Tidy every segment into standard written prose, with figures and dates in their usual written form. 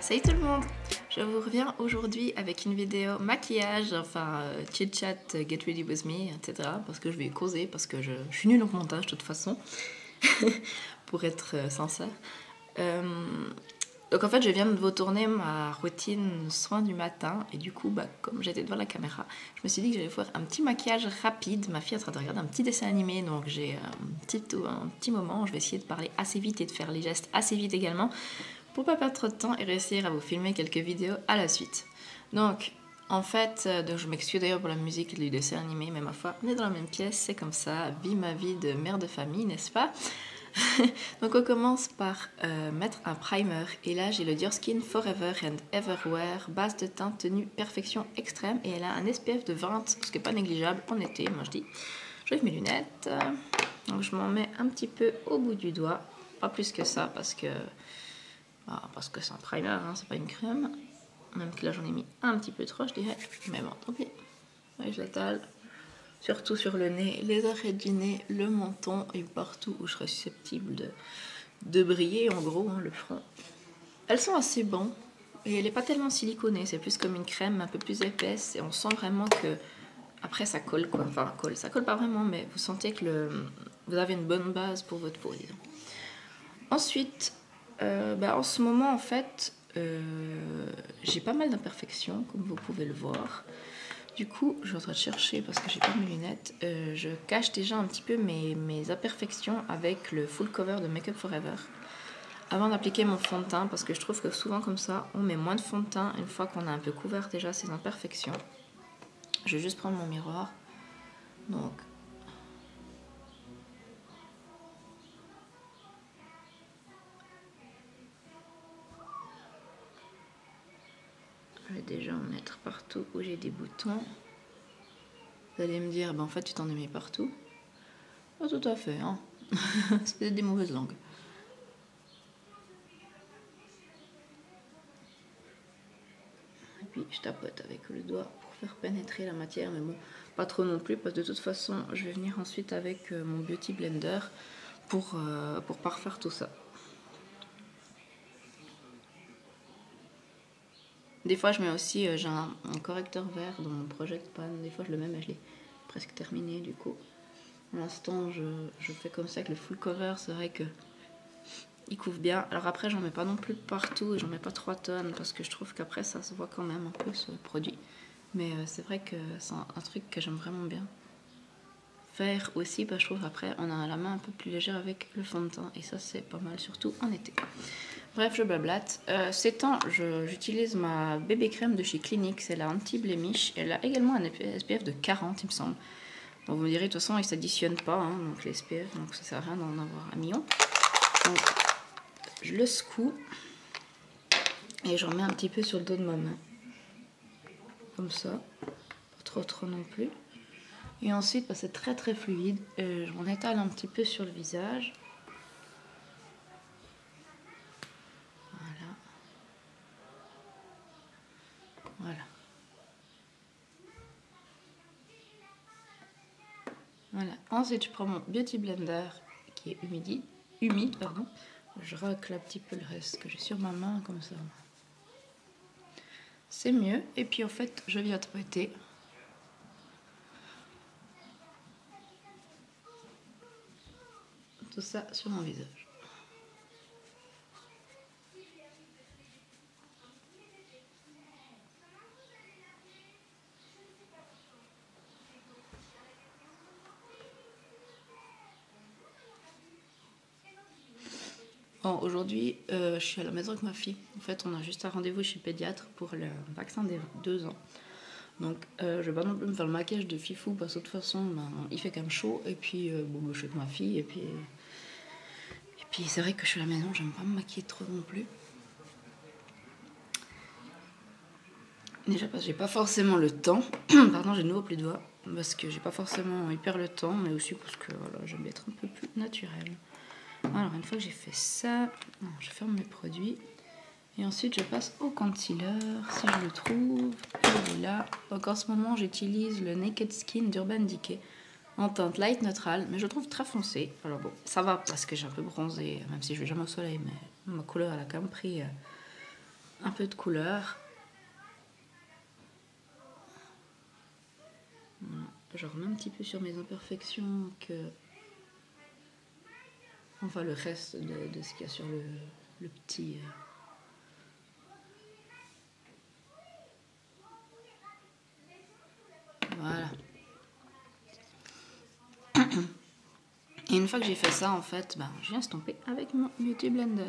Salut tout le monde, je vous reviens aujourd'hui avec une vidéo maquillage, enfin chit chat, get ready with me, etc. Parce que je vais causer, parce que je suis nulle en montage de toute façon, pour être sincère. Donc en fait je viens de vous tourner ma routine soin du matin et du coup comme j'étais devant la caméra, je me suis dit que j'allais faire un petit maquillage rapide. Ma fille est en train de regarder un petit dessin animé, donc j'ai un petit moment, je vais essayer de parler assez vite et de faire les gestes assez vite également, pour pas perdre trop de temps et réussir à vous filmer quelques vidéos à la suite. Donc, en fait, je m'excuse d'ailleurs pour la musique du dessin animé, mais ma foi, on est dans la même pièce, c'est comme ça, vie ma vie de mère de famille, n'est-ce pas? Donc on commence par mettre un primer, et là j'ai le Dior Skin Forever and Everwear, base de teint tenue perfection extrême, et elle a un SPF de 20, ce qui n'est pas négligeable en été, moi je dis. J'enlève mes lunettes, donc je m'en mets un petit peu au bout du doigt, pas plus que ça, parce que c'est un primer, hein, c'est pas une crème. Même que là j'en ai mis un petit peu trop, je dirais. Mais bon, tant pis. Ouais, je l'étale. Surtout sur le nez, les arêtes du nez, le menton et partout où je serais susceptible de briller, en gros, hein, le front. Elles sont assez bonnes. Et elle n'est pas tellement siliconée, c'est plus comme une crème un peu plus épaisse. Et on sent vraiment que après ça colle, quoi. Enfin, ça colle pas vraiment, mais vous sentez que vous avez une bonne base pour votre peau, disons. Ensuite, en ce moment, en fait, j'ai pas mal d'imperfections, comme vous pouvez le voir. Du coup, je suis en train de chercher parce que j'ai pas mes lunettes. Je cache déjà un petit peu mes imperfections avec le full cover de Make Up Forever avant d'appliquer mon fond de teint, parce que je trouve que souvent comme ça, on met moins de fond de teint une fois qu'on a un peu couvert déjà ces imperfections. Je vais juste prendre mon miroir. Donc, je vais déjà en mettre partout où j'ai des boutons. Vous allez me dire, en fait, tu t'en as mis partout. Pas tout à fait, hein. C'est peut-être des mauvaises langues. Et puis, je tapote avec le doigt pour faire pénétrer la matière, mais bon, pas trop non plus, parce que de toute façon, je vais venir ensuite avec mon Beauty Blender pour parfaire tout ça. Des fois, je mets aussi, j'ai un correcteur vert dans mon Project Pan. Des fois, je le mets, mais je l'ai presque terminé, du coup. Pour l'instant, je fais comme ça avec le full cover. C'est vrai que il couvre bien. Alors après, j'en mets pas non plus partout et j'en mets pas 3 tonnes parce que je trouve qu'après, ça se voit quand même un peu ce produit. Mais c'est vrai que c'est un truc que j'aime vraiment bien faire aussi, je trouve après on a la main un peu plus légère avec le fond de teint et ça c'est pas mal, surtout en été. Bref, je blablate. Ces temps, j'utilise ma bébé crème de chez Clinique, c'est la anti-blemish. Elle a également un SPF de 40, il me semble. Bon, vous me direz, de toute façon, il ne s'additionne pas, hein, donc les SPF, donc ça sert à rien d'en avoir un million. Donc, je le secoue et j'en mets un petit peu sur le dos de ma main. Comme ça, pas trop non plus. Et ensuite, c'est très très fluide. Je m'en étale un petit peu sur le visage. Voilà. Voilà. Ensuite, je prends mon Beauty Blender qui est humide, pardon. Je racle un petit peu le reste que j'ai sur ma main, comme ça. C'est mieux. Et puis en fait, je viens tapoter. Tout ça sur mon visage. Bon, aujourd'hui, je suis à la maison avec ma fille. En fait, on a juste un rendez-vous chez le pédiatre pour le vaccin des 2 ans. Donc, je vais pas non plus me faire le maquillage de fifou parce que de toute façon, il fait quand même chaud. Et puis, je suis avec ma fille. Et puis c'est vrai que je suis à la maison, j'aime pas me maquiller trop non plus. Déjà parce que j'ai pas forcément le temps. Pardon, j'ai de nouveau plus de doigts. Parce que j'ai pas forcément hyper le temps, mais aussi parce que voilà, j'aime être un peu plus naturelle. Alors, une fois que j'ai fait ça, je ferme mes produits. Et ensuite, je passe au concealer, si je le trouve. Il est là. Donc, en ce moment, j'utilise le Naked Skin d'Urban Decay en teinte light neutrale, mais je le trouve très foncé. Alors bon, ça va parce que j'ai un peu bronzé, même si je vais jamais au soleil, mais ma couleur, elle a quand même pris un peu de couleur. Voilà. Je remets un petit peu sur mes imperfections que... Enfin, le reste de ce qu'il y a sur le petit... Voilà. Et une fois que j'ai fait ça, en fait, ben, je viens estomper avec mon Beauty Blender.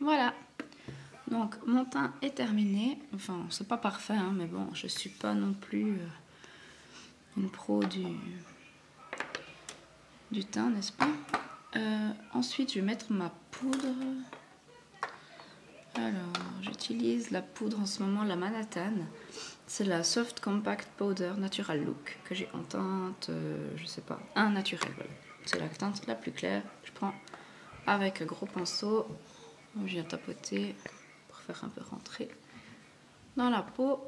Voilà. Donc, mon teint est terminé. Enfin, c'est pas parfait, hein, mais bon, je suis pas non plus une pro du teint, n'est-ce pas? Ensuite, je vais mettre ma poudre. Alors, j'utilise la poudre en ce moment, la Manhattan. C'est la Soft Compact Powder Natural Look que j'ai en teinte, je sais pas, un naturel. Voilà. C'est la teinte la plus claire. Je prends avec un gros pinceau. Je viens tapoter pour faire un peu rentrer dans la peau.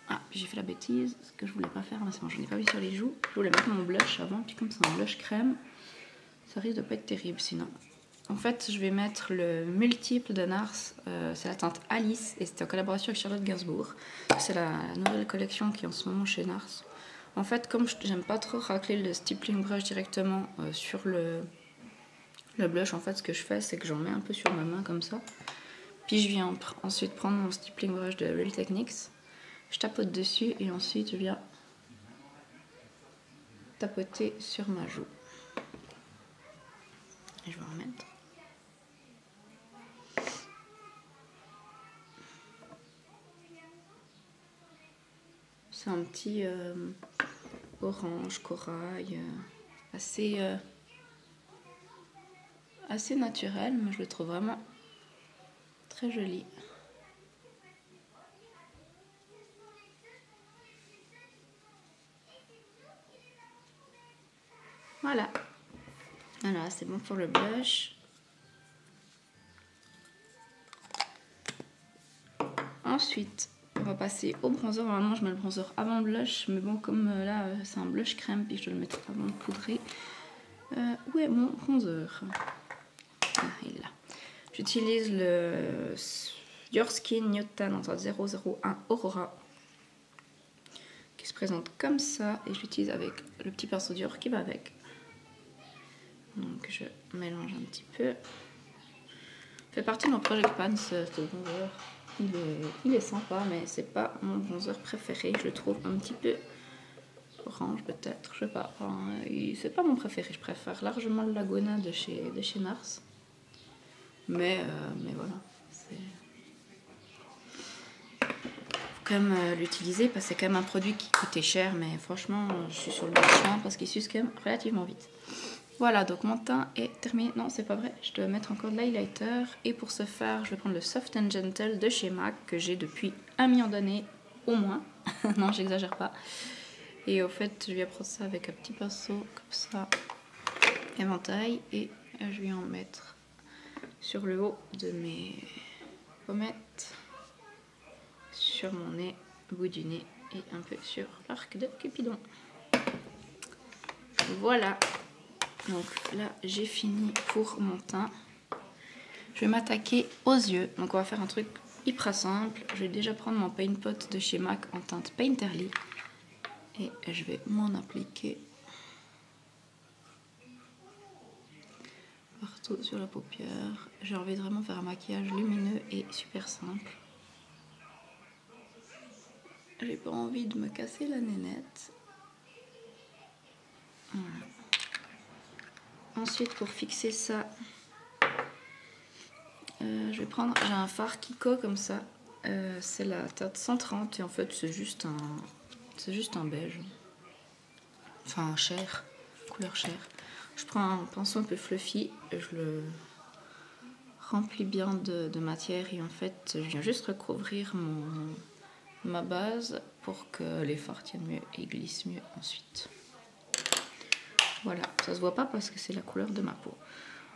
Ah, puis j'ai fait la bêtise, ce que je voulais pas faire, mais c'est bon, j'en ai pas mis sur les joues. Je voulais mettre mon blush avant, puis comme c'est un blush crème, ça risque de pas être terrible sinon. En fait, je vais mettre le multiple de NARS, c'est la teinte Alice, et c'est en collaboration avec Charlotte Gainsbourg. C'est la nouvelle collection qui est en ce moment chez NARS. En fait, comme j'aime pas trop racler le stippling brush directement sur le blush, en fait, ce que je fais, c'est que j'en mets un peu sur ma main comme ça. Puis je viens ensuite prendre mon stippling brush de Real Techniques. Je tapote dessus et ensuite je viens tapoter sur ma joue. Et je vais en remettre. C'est un petit orange corail, assez naturel, mais je le trouve vraiment très joli. Voilà. Voilà, c'est bon pour le blush. Ensuite, on va passer au bronzer. Normalement, je mets le bronzer avant le blush, mais bon, comme là, c'est un blush crème, puis je dois le mettre avant de poudrer. Où est mon bronzer? Ah, il est là. J'utilise le Your Skin Nude Tan en teinte 001 Aurora, qui se présente comme ça, et je l'utilise avec le petit pinceau Dior qui va avec. Donc je mélange un petit peu. Fait partie de mon Project Pan, ce bronzer. Il est sympa, mais c'est pas mon bronzer préféré. Je le trouve un petit peu orange peut-être, je sais pas. Enfin, c'est pas mon préféré. Je préfère largement le Laguna de chez NARS. Mais voilà. Faut quand même l'utiliser parce que c'est quand même un produit qui coûtait cher. Mais franchement, je suis sur le bon chemin parce qu'il s'use quand même relativement vite. Voilà, donc mon teint est terminé. Non, c'est pas vrai, je dois mettre encore de l'highlighter. Et pour ce faire, je vais prendre le Soft & Gentle de chez MAC, que j'ai depuis 1 million d'années, au moins. Non, j'exagère pas. Et au fait, je vais prendre ça avec un petit pinceau, comme ça, éventail. Et je vais en mettre sur le haut de mes pommettes, sur mon nez, au bout du nez, et un peu sur l'arc de Cupidon. Voilà. Donc là, j'ai fini pour mon teint. Je vais m'attaquer aux yeux. Donc on va faire un truc hyper simple. Je vais déjà prendre mon Paint Pot de chez MAC en teinte Painterly. Et je vais m'en appliquer partout sur la paupière. J'ai envie de vraiment faire un maquillage lumineux et super simple. J'ai pas envie de me casser la nénette. Voilà. Ensuite, pour fixer ça, je vais prendre, j'ai un fard Kiko comme ça, c'est la teinte 130 et en fait c'est juste un beige, enfin chair, couleur chair. Je prends un pinceau un peu fluffy et je le remplit bien de matière et en fait je viens juste recouvrir ma base pour que les fards tiennent mieux et glissent mieux ensuite. Voilà, ça se voit pas parce que c'est la couleur de ma peau.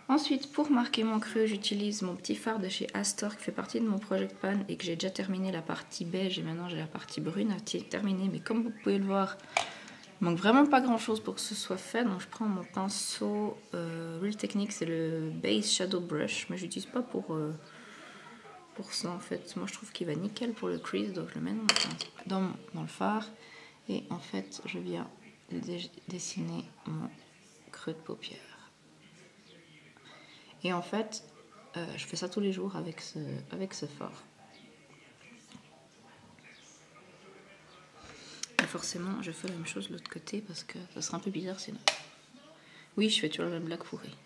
Ensuite, pour marquer mon creux, j'utilise mon petit fard de chez Astor qui fait partie de mon Project Pan et que j'ai déjà terminé la partie beige et maintenant j'ai la partie brune à terminer. Mais comme vous pouvez le voir, il manque vraiment pas grand chose pour que ce soit fait. Donc je prends mon pinceau Real Techniques, c'est le Base Shadow Brush, mais je l'utilise pas pour ça en fait. Moi je trouve qu'il va nickel pour le crease, donc je le mets dans le fard. Et en fait, je viens dessiner mon creux de paupière. Et en fait, je fais ça tous les jours avec ce fard. Et forcément, je fais la même chose de l'autre côté parce que ça serait un peu bizarre sinon. Oui, je fais toujours la même blague pourrie.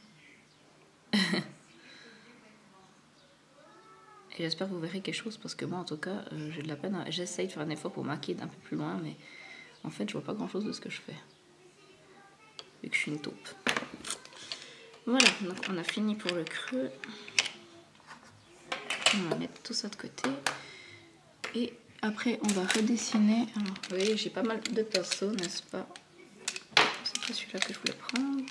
Et j'espère que vous verrez quelque chose parce que moi, en tout cas, j'ai de la peine. J'essaye de faire un effort pour maquiller d'un peu plus loin, mais en fait, je vois pas grand chose de ce que je fais. Vu que je suis une taupe. Voilà, donc on a fini pour le creux. On va mettre tout ça de côté. Et après, on va redessiner. Alors, vous voyez, j'ai pas mal de pinceaux, n'est-ce pas? C'est pas celui-là que je voulais prendre.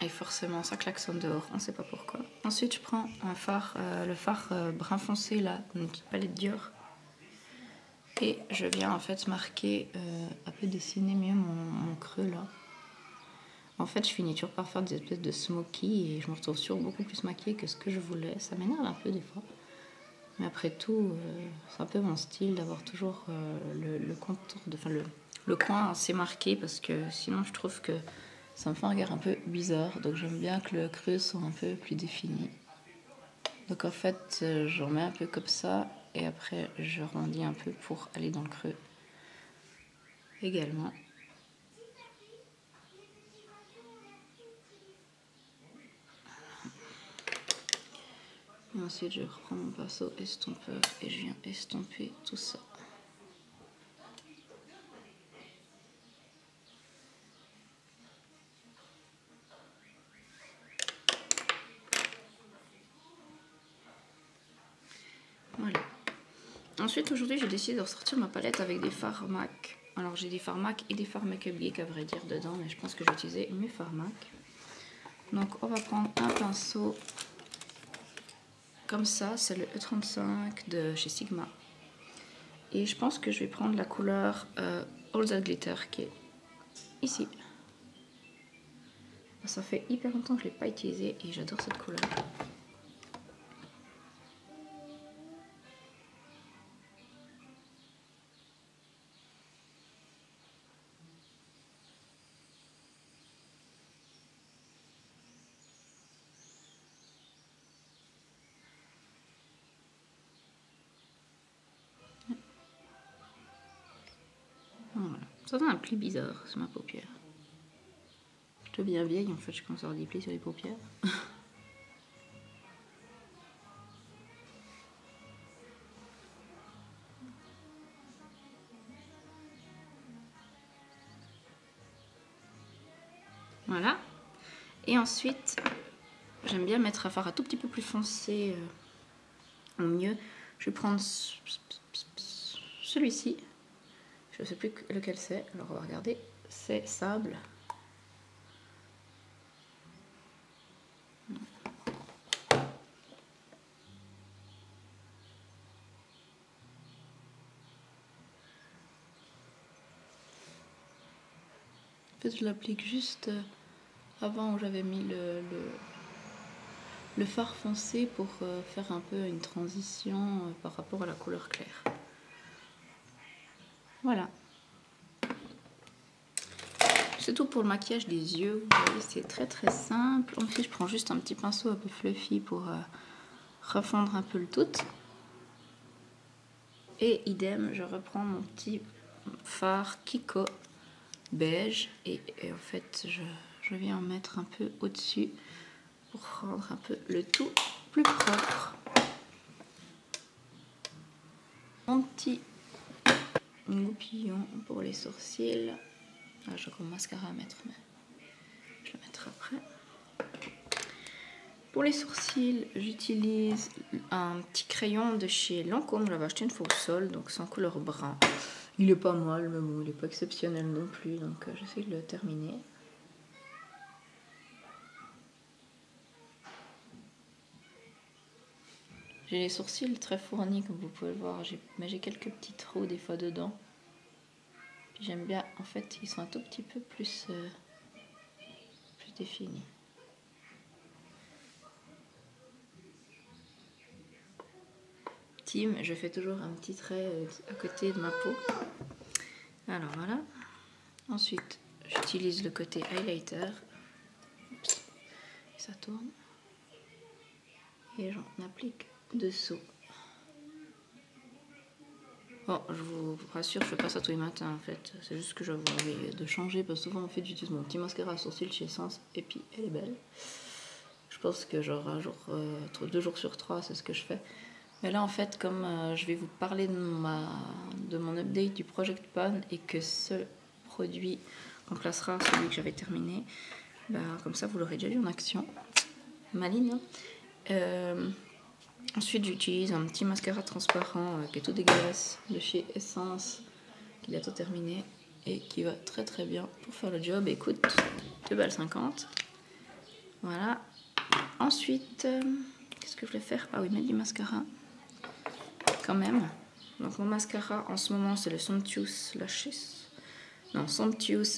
Et forcément, ça klaxonne dehors, on sait pas pourquoi. Ensuite, je prends un fard, le fard brun foncé, là, une petite palette Dior. Et je viens en fait marquer, un peu dessiner mieux mon creux, là. En fait, je finis toujours par faire des espèces de smoky et je me retrouve toujours beaucoup plus maquillée que ce que je voulais. Ça m'énerve un peu des fois. Mais après tout, c'est un peu mon style d'avoir toujours le contour, le coin assez marqué parce que sinon je trouve que ça me fait un regard un peu bizarre. Donc j'aime bien que le creux soit un peu plus défini. Donc en fait, j'en mets un peu comme ça et après je arrondis un peu pour aller dans le creux également. Et ensuite, je reprends mon pinceau estompeur et je viens estomper tout ça. Voilà. Ensuite, aujourd'hui, j'ai décidé de ressortir ma palette avec des fards MAC. Alors, j'ai des fards MAC et des fards Make-up Geek, à vrai dire, dedans, mais je pense que je vais utiliser mes fards MAC. Donc, on va prendre un pinceau comme ça, c'est le E35 de chez Sigma. Et je pense que je vais prendre la couleur All That Glitter qui est ici. Ça fait hyper longtemps que je ne l'ai pas utilisée et j'adore cette couleur. Voilà. Ça fait un pli bizarre sur ma paupière. Je deviens vieille en fait, je commence à avoir des plis sur les paupières. Voilà. Et ensuite, j'aime bien mettre un fard un tout petit peu plus foncé au mieux. Je vais prendre celui-ci. Je ne sais plus lequel c'est. Alors on va regarder. C'est Sable. En fait, je l'applique juste avant où j'avais mis le fard foncé pour faire un peu une transition par rapport à la couleur claire. Voilà. C'est tout pour le maquillage des yeux. Vous voyez, c'est très très simple. Ensuite, je prends juste un petit pinceau un peu fluffy pour refondre un peu le tout. Et idem, je reprends mon petit fard Kiko beige et en fait je viens en mettre un peu au-dessus pour rendre un peu le tout plus propre. Mon petit goupillon pour les sourcils. Ah, j'ai encore mon mascara à mettre, mais je le mettrai après. Pour les sourcils, j'utilise un petit crayon de chez Lancôme. J'avais acheté une fois au sol, donc c'est en couleur brun. Il est pas mal, mais bon, il est pas exceptionnel non plus, donc j'essaie de le terminer. J'ai les sourcils très fournis, comme vous pouvez le voir, mais j'ai quelques petits trous des fois dedans. Puis j'aime bien, en fait, ils sont un tout petit peu plus définis. Je fais toujours un petit trait à côté de ma peau. Alors voilà. Ensuite, j'utilise le côté highlighter. Oups. Et ça tourne. Et j'en applique dessous. Bon, je vous rassure, je fais pas ça tous les matins en fait. C'est juste que j'avais envie de changer parce que souvent en fait j'utilise mon petit mascara à sourcils chez Essence et puis elle est belle. Je pense que genre un jour, 2 jours sur 3, c'est ce que je fais. Mais là, en fait, comme je vais vous parler de mon update du Project Pan et que ce produit remplacera celui que j'avais terminé, bah, comme ça, vous l'aurez déjà vu en action. Maline. Ensuite, j'utilise un petit mascara transparent qui est tout dégueulasse de chez Essence, qui est bientôt terminé et qui va très très bien pour faire le job. Et coûte 2,50 $. Voilà. Ensuite, qu'est-ce que je vais faire? Ah oui, mettre du mascara. Quand même. Donc mon mascara en ce moment c'est le Somptuous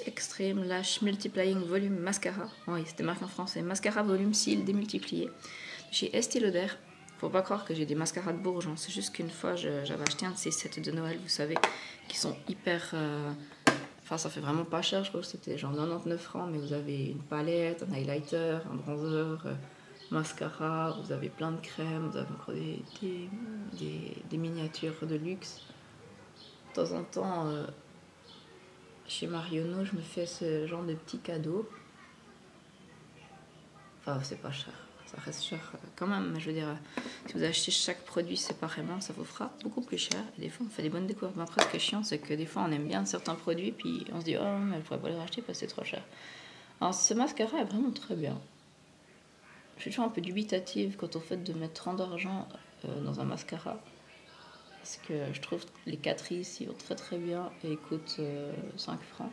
Extreme Lash Multiplying Volume Mascara. Oui, c'était marqué en français. Mascara volume cils démultiplié. Chez Estée Lauder. Faut pas croire que j'ai des mascaras de Bourges. Hein. C'est juste qu'une fois j'avais acheté un de ces sets de Noël, vous savez, qui sont hyper. Enfin, ça fait vraiment pas cher. Je crois que c'était genre 99 francs, mais vous avez une palette, un highlighter, un bronzer. Mascara, vous avez plein de crèmes, vous avez encore des miniatures de luxe. De temps en temps, chez Marionneau, je me fais ce genre de petits cadeaux. Enfin, c'est pas cher, ça reste cher quand même, mais je veux dire, si vous achetez chaque produit séparément, ça vous fera beaucoup plus cher. Et des fois, on fait des bonnes découvertes. Mais après, ce qui est chiant, c'est que des fois, on aime bien certains produits, puis on se dit, oh, mais je pourrais pas les racheter parce que c'est trop cher. Alors, ce mascara est vraiment très bien. Je suis toujours un peu dubitative quant au fait de mettre 30 d'argent dans un mascara. Parce que je trouve que les Catrice ils vont très très bien et ils coûtent 5 francs.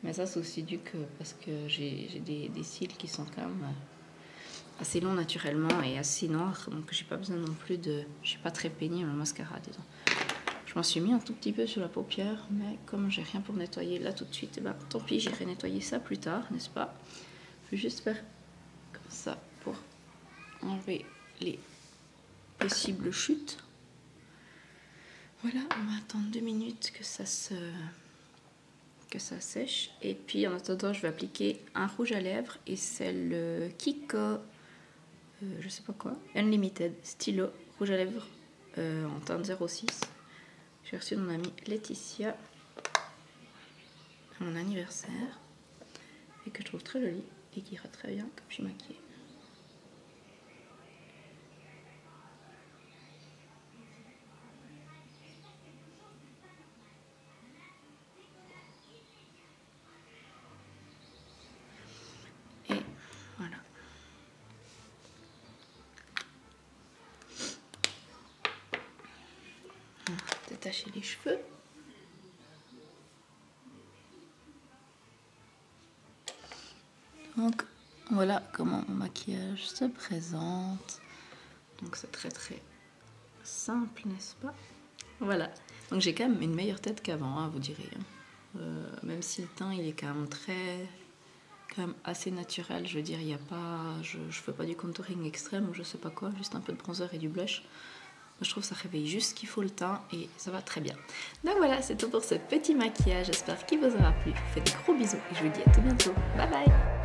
Mais ça c'est aussi dû que parce que j'ai des cils qui sont quand même assez longs naturellement et assez noirs. Donc j'ai pas besoin non plus de... Je suis pas très pénible en mascara, disons. Je m'en suis mis un tout petit peu sur la paupière, mais comme j'ai rien pour nettoyer là tout de suite, et ben, tant pis, j'irai nettoyer ça plus tard, n'est-ce pas? Je vais juste faire comme ça pour enlever les possibles chutes. Voilà, on va attendre 2 minutes que ça sèche. Et puis en attendant, je vais appliquer un rouge à lèvres et c'est le Kiko, je sais pas quoi, Unlimited stylo rouge à lèvres en teinte 06. J'ai reçu de mon amie Laetitia à mon anniversaire et que je trouve très joli. Et qui ira très bien comme je suis maquillée. Et voilà. On va détacher les cheveux. Donc voilà comment mon maquillage se présente. Donc c'est très très simple, n'est-ce pas? Voilà. Donc j'ai quand même une meilleure tête qu'avant, hein, vous direz. Même si le teint il est quand même assez naturel. Je veux dire, il y a pas, je fais pas du contouring extrême ou je sais pas quoi, juste un peu de bronzer et du blush. Je trouve que ça réveille juste ce qu'il faut le teint et ça va très bien. Donc voilà, c'est tout pour ce petit maquillage. J'espère qu'il vous aura plu. Je vous fais des gros bisous et je vous dis à tout bientôt. Bye bye!